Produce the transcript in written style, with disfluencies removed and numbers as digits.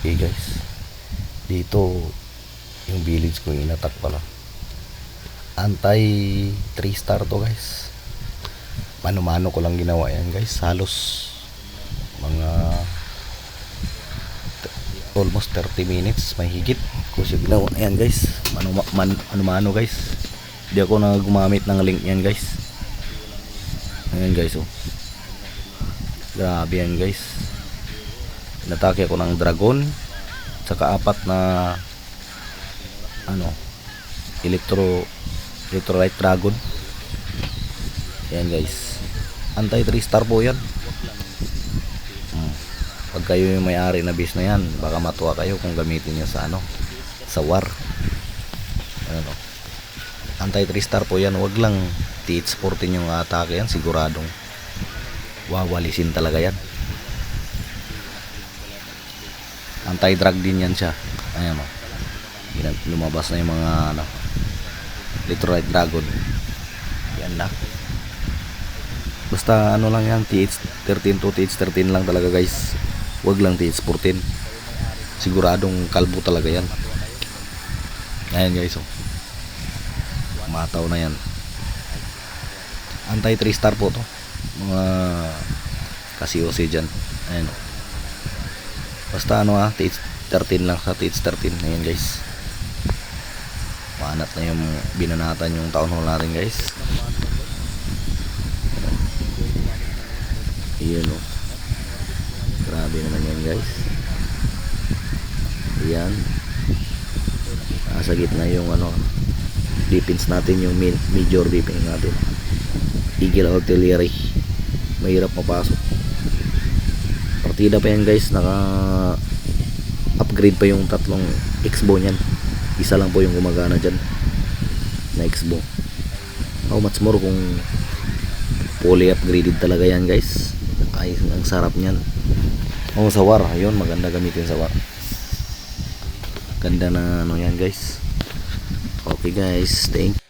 Okay guys, dito yung village ko inatak pala. Anti 3 star to guys. Mano-mano ko lang ginawa yan guys. Halos mga almost 30 minutes may higit ko siya ginawa yan guys. Mano-mano guys. Hindi ako na gumamit ng link yan guys. Ayan guys oh. Grabe yan guys. Natake ako ng dragon saka apat na electrolyte dragon. Yan guys, anti 3 star po yan. Pag kayo yung may-ari na base na yan, baka matuwa kayo kung gamitin nyo sa sa war. Anti 3 star po yan. Wag lang TH14 yung atake yan, siguradong wawalisin talaga yan. Anti-drag din yan siya. Ayan o. Lumabas na yung mga electrolyte dragon. Yan na. Basta lang yan, TH13 to TH13 lang talaga guys. Wag lang TH14. Siguradong kalbo talaga yan. Ayan guys o. Mataw na yan. Anti 3 star po to. Mga kasi-OC dyan. Ayan o. Basta TH13 lang sa TH13. Ayan guys. Maanat na yung binanatan yung town hall natin guys. Ayan o. Grabe naman yan guys. Ayan. Nasa gitna yung defense natin, yung major defense natin. Eagle Artillery. Mahirap mapasok. Partida pa yan guys. Naka upgrade pa yung tatlong X-bow nyan. Isa lang po yung gumagana dyan na X-bow. How much more kung fully upgraded talaga yan guys. Ay, ang sarap nyan. Sa war, ayun, maganda gamitin sa war. Ganda na yan guys. Okay guys, thank you.